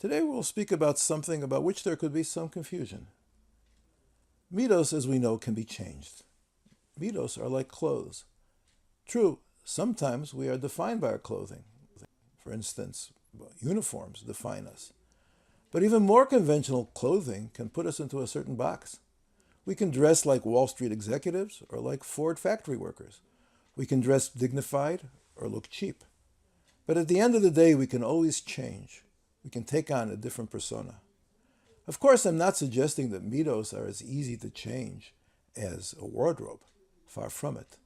Today we'll speak about something about which there could be some confusion. Midos, as we know, can be changed. Midos are like clothes. True, sometimes we are defined by our clothing. For instance, uniforms define us. But even more conventional clothing can put us into a certain box. We can dress like Wall Street executives or like Ford factory workers. We can dress dignified or look cheap. But at the end of the day, we can always change. We can take on a different persona. Of course, I'm not suggesting that midos are as easy to change as a wardrobe. Far from it.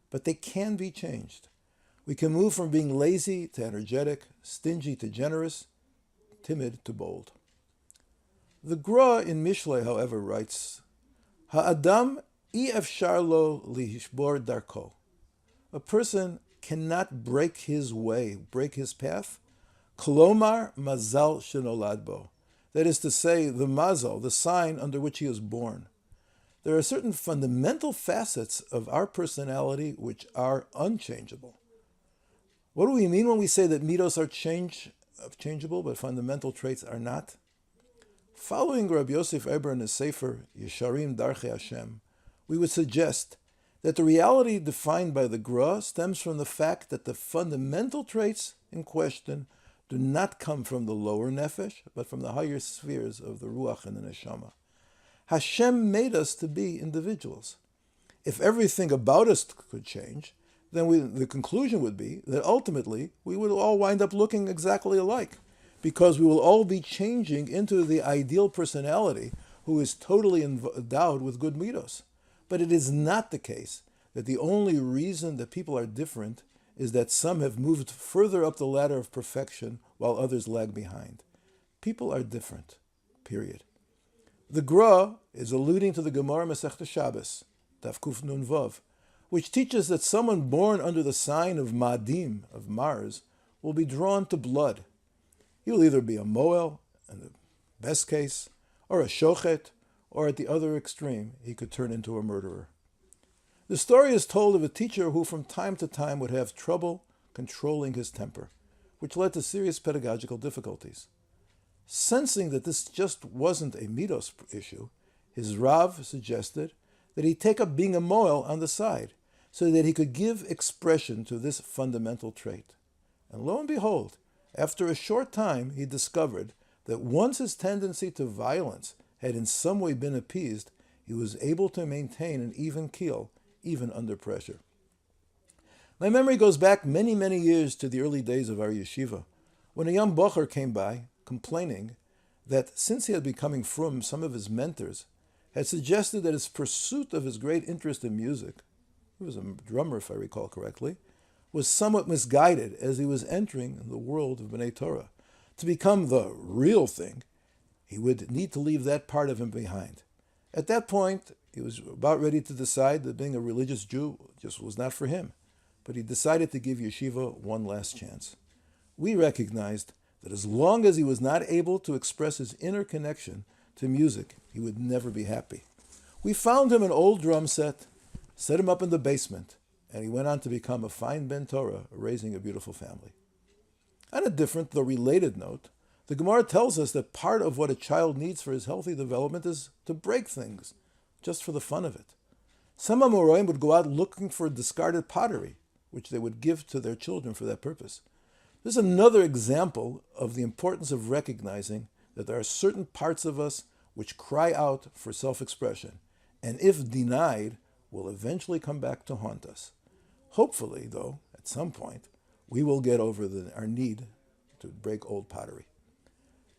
But they can be changed. We can move from being lazy to energetic, stingy to generous, timid to bold. The Gemara in Mishler, however, writes, Ha'adam efshar lo lihishbor darko. A person cannot break his way, break his path. Kolomar mazal shenolad bo. That is to say, the mazal, the sign under which he is born. There are certain fundamental facets of our personality which are unchangeable. What do we mean when we say that midos are changeable, but fundamental traits are not? Following Rabbi Yosef Eber in his Sefer, Yesharim Darchei Hashem, we would suggest that the reality defined by the Gra stems from the fact that the fundamental traits in question do not come from the lower nefesh, but from the higher spheres of the Ruach and the Neshama. Hashem made us to be individuals. If everything about us could change, then the conclusion would be that ultimately we would all wind up looking exactly alike, because we will all be changing into the ideal personality who is totally endowed with good midos. But it is not the case that the only reason that people are different is that some have moved further up the ladder of perfection while others lag behind. People are different, period. The Gra is alluding to the Gemara Masechta Shabbos, Daf Kuf Nun Vav, which teaches that someone born under the sign of Madim, of Mars, will be drawn to blood. He will either be a Moel, in the best case, or a Shochet, or at the other extreme, he could turn into a murderer. The story is told of a teacher who from time to time would have trouble controlling his temper, which led to serious pedagogical difficulties. Sensing that this just wasn't a midos issue, his Rav suggested that he take up being a moel on the side, so that he could give expression to this fundamental trait. And lo and behold, after a short time, he discovered that once his tendency to violence had in some way been appeased, he was able to maintain an even keel, even under pressure. My memory goes back many, many years to the early days of our yeshiva, when a young bocher came by, complaining that since he had becoming frum, some of his mentors had suggested that his pursuit of his great interest in music, he was a drummer if I recall correctly, was somewhat misguided as he was entering the world of B'nai Torah. To become the real thing, he would need to leave that part of him behind. At that point, he was about ready to decide that being a religious Jew just was not for him, but he decided to give yeshiva one last chance. We recognized that as long as he was not able to express his inner connection to music, he would never be happy. We found him an old drum set him up in the basement, and he went on to become a fine Ben Torah, raising a beautiful family. On a different, though related note, the Gemara tells us that part of what a child needs for his healthy development is to break things, just for the fun of it. Some Amoraim would go out looking for discarded pottery, which they would give to their children for that purpose. This is another example of the importance of recognizing that there are certain parts of us which cry out for self-expression, and if denied, will eventually come back to haunt us. Hopefully, though, at some point, we will get over our need to break old pottery.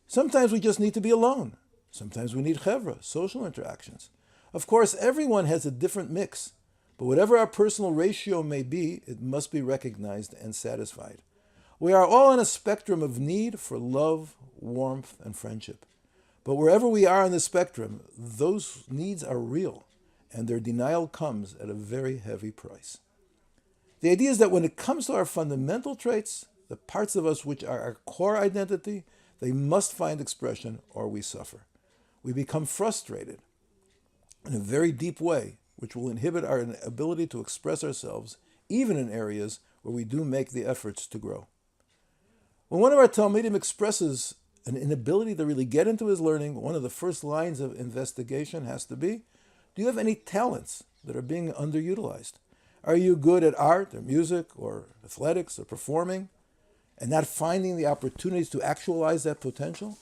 Sometimes we just need to be alone. Sometimes we need chevra, social interactions. Of course, everyone has a different mix, but whatever our personal ratio may be, it must be recognized and satisfied. We are all on a spectrum of need for love, warmth, and friendship. But wherever we are on the spectrum, those needs are real, and their denial comes at a very heavy price. The idea is that when it comes to our fundamental traits, the parts of us which are our core identity, they must find expression or we suffer. We become frustrated in a very deep way, which will inhibit our ability to express ourselves, even in areas where we do make the efforts to grow. When one of our Talmidim expresses an inability to really get into his learning, one of the first lines of investigation has to be, do you have any talents that are being underutilized? Are you good at art or music or athletics or performing and not finding the opportunities to actualize that potential?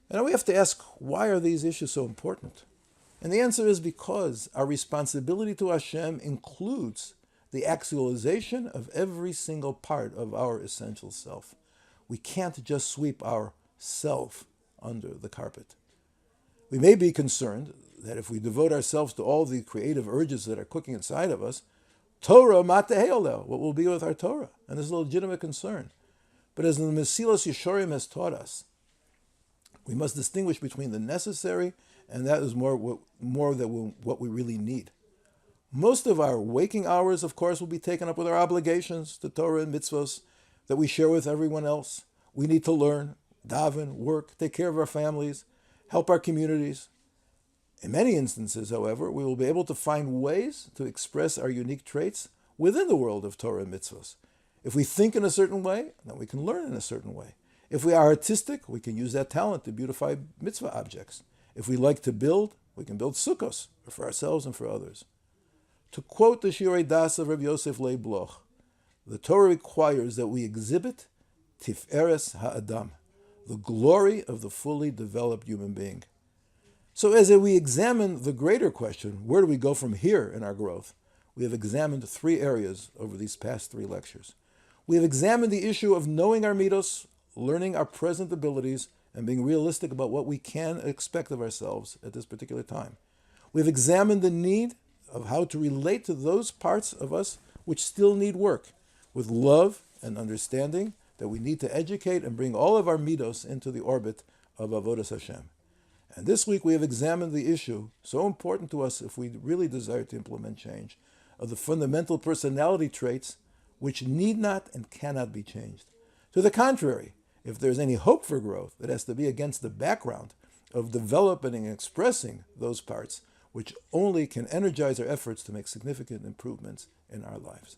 And we have to ask, why are these issues so important? And the answer is because our responsibility to Hashem includes the actualization of every single part of our essential self. We can't just sweep our self under the carpet. We may be concerned that if we devote ourselves to all the creative urges that are cooking inside of us, Torah mateheolel, what will be with our Torah? And this is a legitimate concern. But as the Mesilas Yesharim has taught us, we must distinguish between the necessary and that is more than what we really need. Most of our waking hours, of course, will be taken up with our obligations to Torah and mitzvos that we share with everyone else. We need to learn, daven, work, take care of our families, help our communities. In many instances, however, we will be able to find ways to express our unique traits within the world of Torah and mitzvos. If we think in a certain way, then we can learn in a certain way. If we are artistic, we can use that talent to beautify mitzvah objects. If we like to build, we can build sukkos for ourselves and for others. To quote the Shirei Das of Rabbi Yosef Leib Bloch, the Torah requires that we exhibit tif'eres ha'adam, the glory of the fully developed human being. So as we examine the greater question, where do we go from here in our growth? We have examined three areas over these past three lectures. We have examined the issue of knowing our midos, learning our present abilities, and being realistic about what we can expect of ourselves at this particular time. We have examined the need of how to relate to those parts of us which still need work, with love and understanding that we need to educate and bring all of our midos into the orbit of Avodas Hashem. And this week we have examined the issue, so important to us if we really desire to implement change, of the fundamental personality traits which need not and cannot be changed. To the contrary, if there's any hope for growth, it has to be against the background of developing and expressing those parts which only can energize our efforts to make significant improvements in our lives.